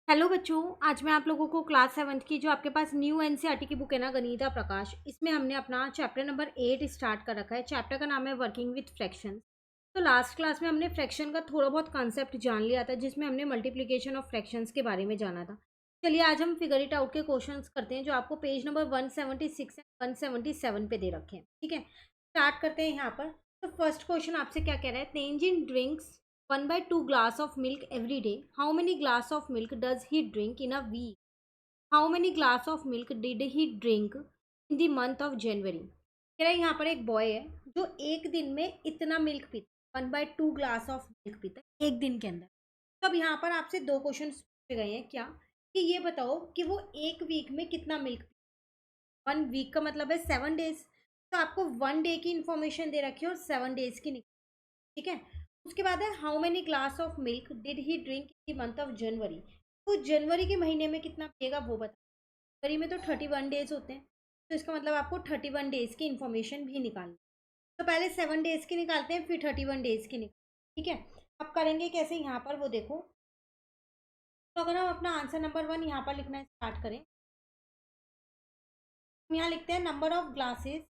Hello बच्चों, आज मैं आप लोगों को क्लास 7th की जो आपके पास न्यू एनसीईआरटी की बुक है ना, गणिता प्रकाश, इसमें हमने अपना चैप्टर नंबर 8 स्टार्ट कर रखा है। चैप्टर का नाम है वर्किंग विथ फ्रैक्शंस। तो लास्ट क्लास में हमने फ्रैक्शन का थोड़ा बहुत कॉन्सेप्ट जान लिया था, जिसमें हमने मल्टीप्लिकेशन ऑफ फ्रैक्शंस के बारे में जाना था। चलिए आज हम फिगर इट आउट के क्वेश्चंस करते हैं, जो आपको पेज नंबर 176 एंड 177 पे दे रखे हैं। ठीक है, स्टार्ट करते हैं यहाँ पर। तो फर्स्ट क्वेश्चन आपसे क्या कह रहा है? Tenzin drinks 1/2 glass of milk every day. How many glass of milk does he drink in a week? How many glass of milk did he drink in the month of January? कह रहा है यहाँ पर एक बॉय है जो एक दिन में इतना मिल्क पीता है, 1/2 ग्लास ऑफ मिल्क पीता है एक दिन के अंदर। तो अब यहाँ पर आपसे दो क्वेश्चन पूछे गए हैं, क्या कि ये बताओ कि वो एक वीक में कितना मिल्क। 1 वीक का मतलब है 7 डेज। तो आपको 1 डे की इंफॉर्मेशन दे रखी है और 7 डेज की नहीं। ठीक है, उसके बाद है how many glass of milk did he drink in the month of January. तो जनवरी के महीने में कितना पिएगा वो बता। जनवरी में तो 31 डेज होते हैं, तो इसका मतलब आपको 31 डेज की इंफॉर्मेशन भी निकालनी। तो पहले 7 डेज की निकालते हैं, फिर 31 डेज की निकालते हैं। ठीक है, अब करेंगे कैसे यहाँ पर वो देखो। तो अगर हम अपना आंसर नंबर 1 यहाँ पर लिखना स्टार्ट करें, हम यहाँ लिखते हैं number of glasses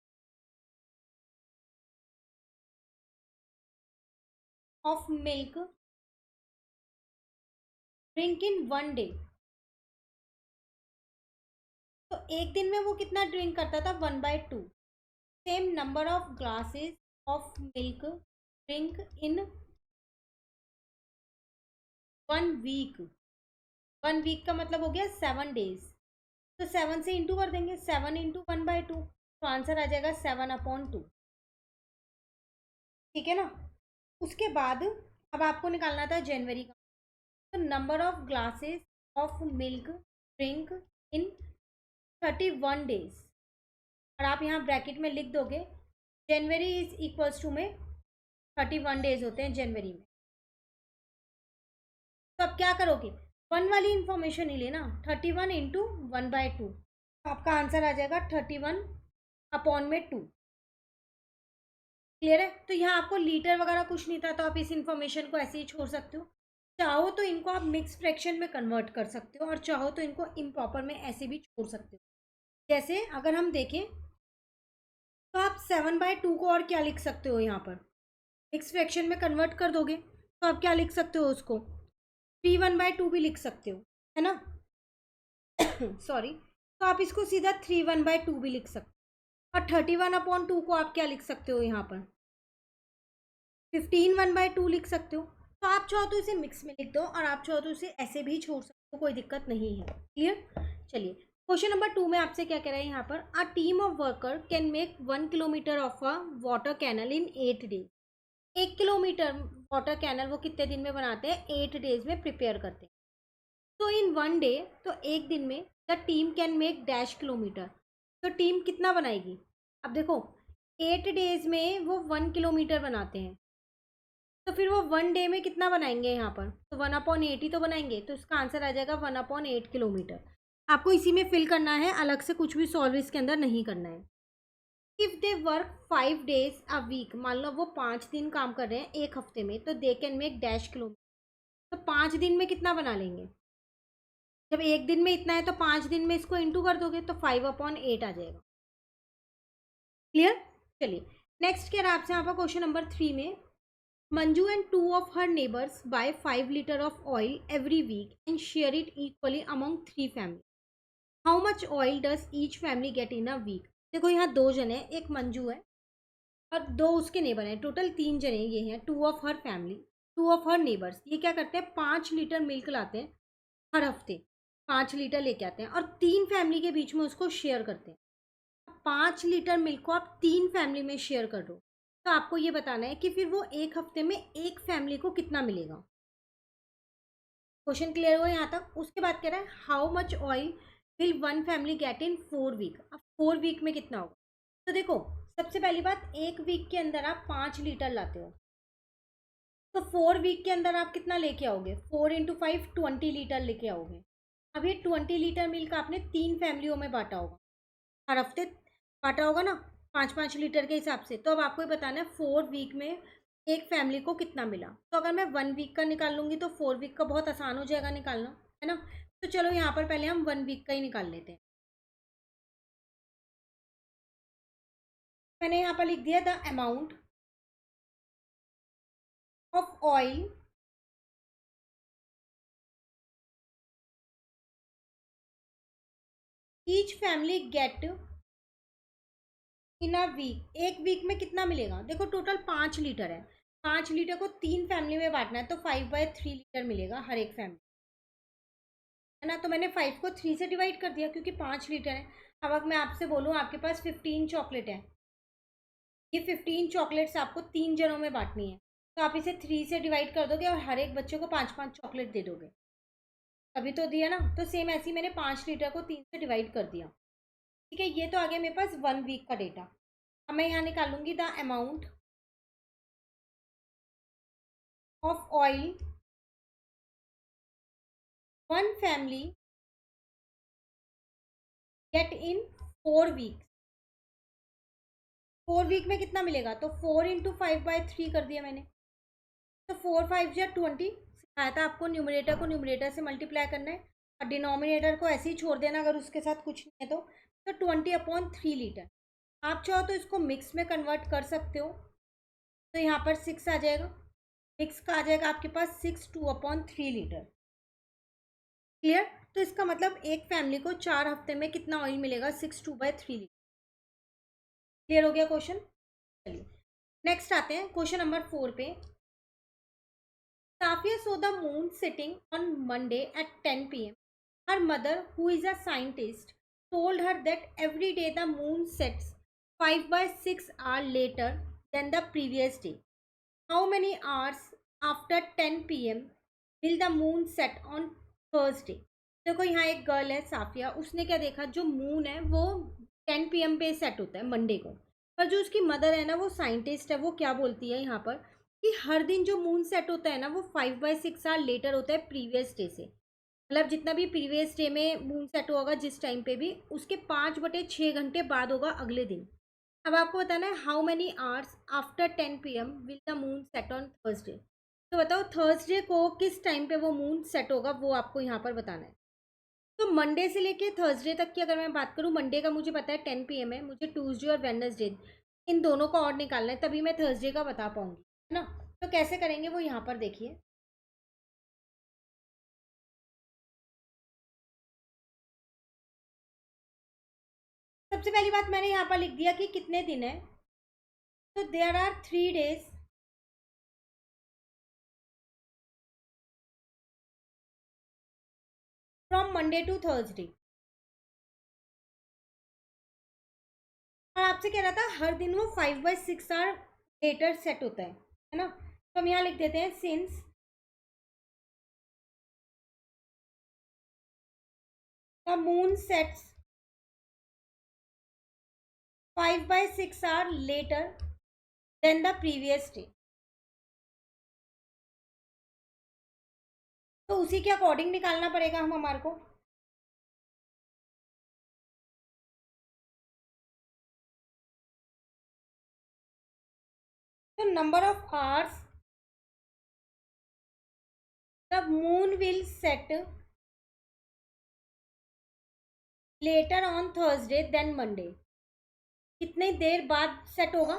of milk drink in 1 day. तो एक दिन में वो कितना ड्रिंक करता था? 1/2। Same number of glasses of milk drink in 1 week. 1 week का मतलब हो गया 7 डेज। तो 7 से इंटू कर देंगे, 7 इंटू 1/2, तो आंसर आ जाएगा 7/2। ठीक है ना। उसके बाद अब आपको निकालना था जनवरी का। तो number of glasses of milk drink in 31 days, और आप यहाँ ब्रैकेट में लिख दोगे जनवरी इज इक्वल्स टू में 31 डेज होते हैं जनवरी में। तो अब क्या करोगे? 1 वाली इंफॉर्मेशन ही लेना, 31 इंटू 1/2। आपका आंसर आ जाएगा 31/2। क्लियर है? तो यहाँ आपको लीटर वगैरह कुछ नहीं था, तो आप इस इंफॉर्मेशन को ऐसे ही छोड़ सकते हो। चाहो तो इनको आप मिक्स फ्रैक्शन में कन्वर्ट कर सकते हो, और चाहो तो इनको इम्प्रॉपर में ऐसे भी छोड़ सकते हो। जैसे अगर हम देखें तो आप 7/2 को और क्या लिख सकते हो, यहाँ पर मिक्स फ्रैक्शन में कन्वर्ट कर दोगे तो आप क्या लिख सकते हो उसको? 3 1/2 भी लिख सकते हो, है ना। सॉरी। तो आप इसको सीधा 3 1/2 भी लिख सकते हो। और 31/2 को आप क्या लिख सकते हो यहाँ पर? 15 1/2 लिख सकते हो। तो आप चाहो तो इसे मिक्स में लिख दो, और आप चाहो तो इसे ऐसे भी छोड़ सकते हो, कोई दिक्कत नहीं है। क्लियर? चलिए क्वेश्चन नंबर 2 में आपसे क्या कह रहे हैं यहाँ पर? A team of worker can make 1 kilometre of a water canal in 8 days. 1 kilometre water canal वो कितने दिन में बनाते हैं? 8 डेज में प्रिपेयर करते हैं। तो इन 1 डे, तो एक दिन में the team can make dash kilometre. तो टीम कितना बनाएगी? अब देखो 8 डेज में वो 1 किलोमीटर बनाते हैं, तो फिर वो 1 डे में कितना बनाएंगे यहाँ पर? तो 1/8 ही तो बनाएंगे, तो इसका आंसर आ जाएगा 1/8 किलोमीटर। आपको इसी में फिल करना है, अलग से कुछ भी सॉल्व इसके अंदर नहीं करना है। If they work 5 days a week, मान लो वो 5 दिन काम कर रहे हैं एक हफ्ते में, तो they can make dash kilometre. तो 5 दिन में कितना बना लेंगे? जब एक दिन में इतना है तो 5 दिन में इसको इंटू कर दोगे तो 5/8 आ जाएगा। क्लियर? चलिए नेक्स्ट कह रहा है आपसे यहाँ पर क्वेश्चन नंबर 3 में, Manju and 2 of her neighbors buy 5 liters of oil every week and share it equally among 3 families. How much oil does each family get in a week? देखो यहाँ दो जने, एक मंजू है और दो उसके नेबर हैं, टोटल 3 जने ये हैं। 2 of her family, 2 of her neighbors, ये क्या करते हैं? 5 लीटर मिल्क लाते हैं हर हफ्ते। 5 लीटर लेके आते हैं और 3 फैमिली के बीच में उसको शेयर करते हैं। 5 लीटर मिल्क को आप 3 फैमिली में शेयर कर दो, तो आपको ये बताना है कि फिर वो एक हफ्ते में एक फैमिली को कितना मिलेगा। क्वेश्चन क्लियर हुआ यहाँ तक? उसके बाद कह रहा है how much oil will 1 family get in 4 week. अब 4 वीक में कितना होगा? तो देखो सबसे पहली बात, एक वीक के अंदर आप 5 लीटर लाते हो, तो 4 वीक के अंदर आप कितना लेके आओगे? 4 × 5 20 लीटर लेके आओगे। अब ये 20 लीटर मिल्क आपने 3 फैमिलियों में बांटा होगा, हर हफ्ते बांटा होगा ना, 5 5 लीटर के हिसाब से। तो अब आपको ये बताना है 4 वीक में एक फैमिली को कितना मिला। तो अगर मैं 1 वीक का निकाल लूंगी तो 4 वीक का बहुत आसान हो जाएगा निकालना, है ना। तो चलो यहाँ पर पहले हम 1 वीक का ही निकाल लेते हैं। मैंने यहाँ पर लिख दिया the amount of oil each family get in a week. एक वीक में कितना मिलेगा? देखो टोटल 5 लीटर है, 5 लीटर को 3 फैमिली में बांटना है तो 5/3 लीटर मिलेगा हर एक फैमिली, है ना। तो मैंने 5 को 3 से डिवाइड कर दिया क्योंकि 5 लीटर है। अब अगर मैं आपसे बोलूँ आपके पास 15 चॉकलेट है, ये 15 चॉकलेट्स आपको 3 जनों में बांटनी है, तो आप इसे 3 से डिवाइड कर दोगे और हर एक बच्चे को 5-5 चॉकलेट दे दोगे, तभी तो दिया ना। तो सेम ऐसे ही मैंने 5 लीटर को 3 से डिवाइड कर दिया। ठीक है, ये तो आ गया मेरे पास 1 वीक का डेटा। अब मैं यहाँ निकालूंगी the amount of oil one family get in 4 week. 4 week में कितना मिलेगा? तो 4 × 5/3 कर दिया मैंने, तो 4×5 = 20। सिखाया था आपको न्यूमरेटर को न्यूमरेटर से मल्टीप्लाई करना है और डिनोमिनेटर को ऐसे ही छोड़ देना अगर उसके साथ कुछ नहीं है तो 20/3 लीटर। आप चाहो तो इसको मिक्स में कन्वर्ट कर सकते हो, तो यहाँ पर 6 आ जाएगा, मिक्स का आ जाएगा आपके पास 6/2/3 लीटर। क्लियर? तो इसका मतलब एक फैमिली को 4 हफ्ते में कितना ऑयल मिलेगा? 6/2/3 लीटर। क्लियर हो गया क्वेश्चन? चलिए नेक्स्ट आते हैं क्वेश्चन नंबर 4 पे। Safia saw the moon sitting on Monday at 10 p.m. Her mother, who is a scientist, told her that every day the moon sets 5/6 hours later than the previous day. How many hours after 10 p.m. will the moon set on Thursday? देखो यहाँ एक girl है साफिया, उसने क्या देखा, जो moon है वो 10 PM पे सेट होता है मंडे को, पर जो उसकी मदर है ना वो साइंटिस्ट है, वो क्या बोलती है यहाँ पर कि हर दिन जो मून सेट होता है ना वो 5/6 hours लेटर होता है प्रीवियस डे से। मतलब जितना भी प्रीवियस डे में मून सेट होगा जिस टाइम पे भी, उसके 5/6 घंटे बाद होगा अगले दिन। अब आपको बताना है how many hours after 10 PM will the moon set on Thursday. तो बताओ थर्सडे को किस टाइम पे वो मून सेट होगा, वो आपको यहाँ पर बताना है। तो मंडे से लेके थर्सडे तक की अगर मैं बात करूँ, मंडे का मुझे पता है 10 PM है, मुझे ट्यूसडे और वेडनेसडे इन दोनों का और निकालना है, तभी मैं थर्सडे का बता पाऊंगी, है ना। तो कैसे करेंगे वो यहाँ पर देखिए। सबसे पहली बात मैंने यहाँ पर लिख दिया कि कितने दिन है, तो there are 3 days from Monday to Thursday. और आपसे कह रहा था हर दिन वो 5/6 hours लेटर सेट होता है ना। तो हम यहाँ लिख देते हैं since the moon sets 5/6 hours later than the previous day. तो उसी के अकॉर्डिंग निकालना पड़ेगा हम हमारे को। तो number of hours the moon will set later on Thursday than Monday. कितनी देर बाद सेट होगा?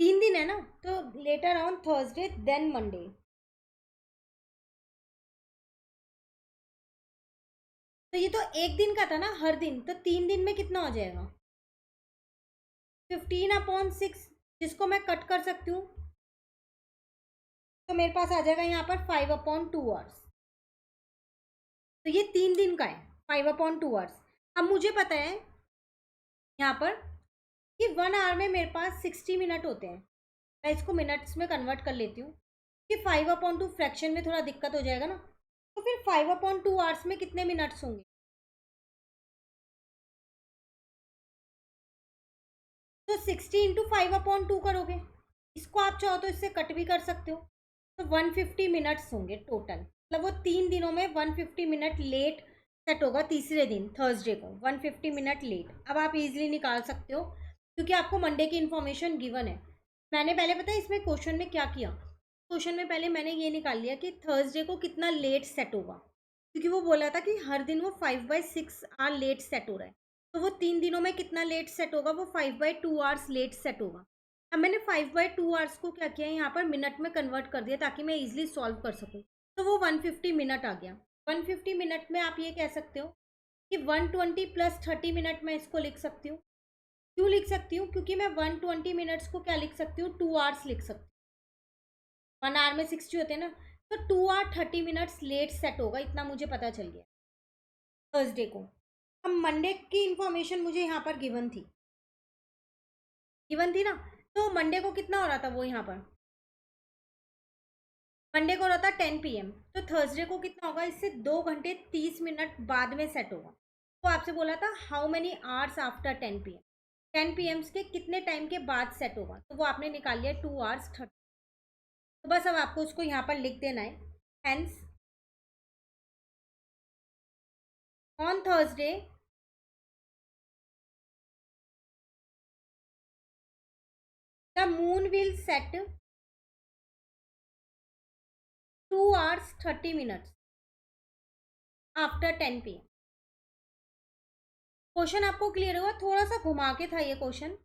3 दिन है ना, तो later on Thursday than Monday. तो ये तो एक दिन का था ना, हर दिन, तो 3 दिन में कितना हो जाएगा? 15/6, जिसको मैं कट कर सकती हूँ, तो मेरे पास आ जाएगा यहाँ पर 5/2 hours। तो ये 3 दिन का है, 5/2 hours। अब मुझे पता है यहाँ पर कि 1 hour में मेरे पास 60 मिनट होते हैं। मैं इसको मिनट्स में कन्वर्ट कर लेती हूँ कि 5/2 फ्रैक्शन में थोड़ा दिक्कत हो जाएगा ना। तो फिर 5/2 hours में कितने मिनट्स होंगे? तो 60 × 5/2 करोगे, इसको आप चाहो तो इससे कट भी कर सकते हो, तो 150 मिनट्स होंगे टोटल। मतलब वो 3 दिनों में 150 मिनट लेट सेट होगा, तीसरे दिन थर्सडे को 150 मिनट लेट। अब आप इजीली निकाल सकते हो क्योंकि आपको मंडे की इन्फॉर्मेशन गिवन है। मैंने पहले पता है इसमें क्वेश्चन में क्या किया, क्वेश्चन में पहले मैंने ये निकाल लिया कि थर्सडे को कितना लेट सेट होगा, क्योंकि वो बोला था कि हर दिन वो 5/6 आवर लेट सेट हो रहा है, तो वो 3 दिनों में कितना लेट सेट होगा, वो 5/2 आवर्स लेट सेट होगा। अब मैंने 5/2 आवर्स को क्या किया, यहाँ पर मिनट में कन्वर्ट कर दिया ताकि मैं ईजिली सॉल्व कर सकूँ। तो वो 150 मिनट आ गया। 150 मिनट में आप ये कह सकते हो कि 120 प्लस 30 मिनट में इसको लिख सकती हूँ। क्यों लिख सकती हूँ? क्योंकि मैं 120 मिनट्स को क्या लिख सकती हूँ, 2 आवर्स लिख सकती हूँ। 1 आवर में 60 होते हैं ना, तो 2 आवर 30 मिनट्स लेट सेट होगा, इतना मुझे पता चल गया थर्सडे को। अब मंडे की इंफॉर्मेशन मुझे यहाँ पर गिवन थी ना, तो मंडे को कितना हो रहा था वो यहाँ पर, मंडे को हो रहा था 10 PM, तो थर्सडे को कितना होगा, इससे 2 घंटे 30 मिनट बाद में सेट होगा। तो आपसे बोला था how many hours after 10 PM, 10 PM के कितने टाइम के बाद सेट होगा, तो वो आपने निकाल लिया 2 आवर्स 30। तो बस अब आपको उसको यहाँ पर लिख देना है। Hence on Thursday the moon will set 2 hours 30 minutes after 10 PM। Question आपको क्लियर हुआ? थोड़ा सा घुमा के था ये क्वेश्चन।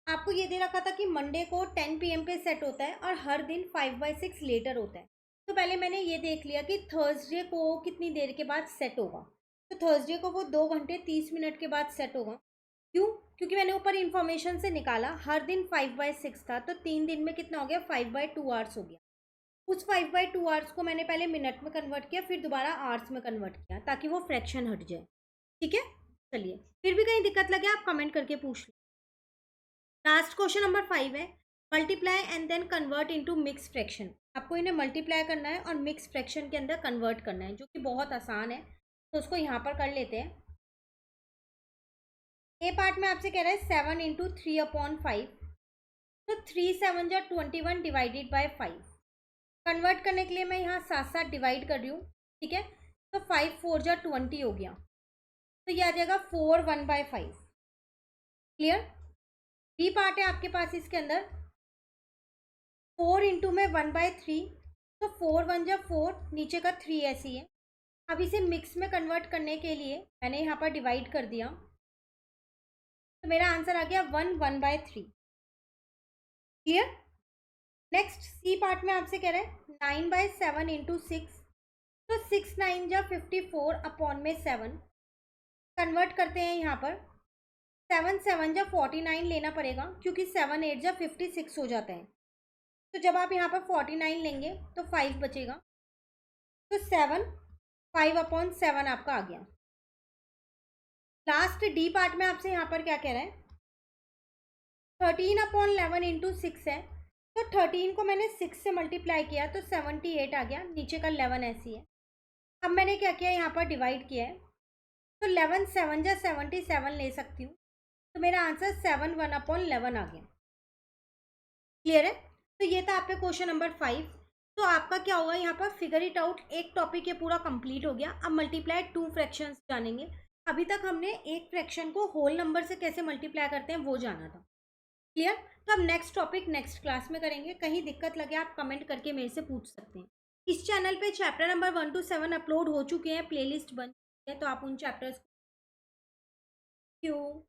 आपको ये दे रखा था कि मंडे को 10 PM पे सेट होता है और हर दिन 5/6 लेटर होता है। तो पहले मैंने ये देख लिया कि थर्सडे को कितनी देर के बाद सेट होगा। तो थर्सडे को वो 2 घंटे 30 मिनट के बाद सेट होगा। क्यों? क्योंकि मैंने ऊपर इन्फॉर्मेशन से निकाला हर दिन 5/6 था, तो 3 दिन में कितना हो गया, 5/2 आवर्स हो गया। उस 5/2 आवर्स को मैंने पहले मिनट में कन्वर्ट किया, फिर दोबारा आवर्स में कन्वर्ट किया ताकि वो फ्रैक्शन हट जाए। ठीक है, चलिए। फिर भी कहीं दिक्कत लगे आप कमेंट करके पूछ लो। लास्ट क्वेश्चन नंबर 5 है, multiply and then convert into mix fraction. आपको इन्हें मल्टीप्लाई करना है और मिक्स फ्रैक्शन के अंदर कन्वर्ट करना है, जो कि बहुत आसान है। तो उसको यहाँ पर कर लेते हैं। ए पार्ट में आपसे कह रहा है 7 इंटू 3/5, तो 3 7 जा 21 डिवाइडेड बाय 5। कन्वर्ट करने के लिए मैं यहाँ साथ साथ डिवाइड कर रही हूँ। ठीक है, तो 5 4 जा 20 हो गया, तो ये आ जाएगा 4 1/5। क्लियर? बी पार्ट है आपके पास इसके अंदर 4 इंटू में 1/3, तो 4 1 जा 4, नीचे का 3 ऐसी है। अब इसे मिक्स में कन्वर्ट करने के लिए मैंने यहाँ पर डिवाइड कर दिया, तो मेरा आंसर आ गया 1 1/3। क्लियर? नेक्स्ट सी पार्ट में आपसे कह रहे हैं 9/7 इंटू 6, तो 6 9 जा 54/7। कन्वर्ट करते हैं यहाँ पर, 7 7 जा 49 लेना पड़ेगा क्योंकि 7 8 जा 56 हो जाता है। तो जब आप यहाँ पर 49 लेंगे तो 5 बचेगा, तो 7 5/7 आपका आ गया। लास्ट डी पार्ट में आपसे यहाँ पर क्या कह रहा है, 13/11 इंटू 6 है, तो 13 को मैंने 6 से मल्टीप्लाई किया तो 78 आ गया, नीचे का 11 ऐसी है। अब मैंने क्या किया, यहाँ पर डिवाइड किया है, तो 11 7 जा 77 ले सकती हूँ, तो मेरा आंसर 7 1/11 आ गया। क्लियर है? तो ये था आपका क्वेश्चन नंबर 5। तो आपका क्या होगा यहाँ पर, फिगर इट आउट, एक टॉपिक ये पूरा कंप्लीट हो गया। अब मल्टीप्लाई 2 फ्रैक्शंस जानेंगे। अभी तक हमने एक फ्रैक्शन को होल नंबर से कैसे मल्टीप्लाई करते हैं वो जाना था। क्लियर? तो अब नेक्स्ट टॉपिक नेक्स्ट क्लास में करेंगे। कहीं दिक्कत लगे आप कमेंट करके मेरे से पूछ सकते हैं। इस चैनल पे चैप्टर नंबर 1 to 7 अपलोड हो चुके हैं, प्लेलिस्ट बन चुकी है, तो आप उन चैप्टर्स को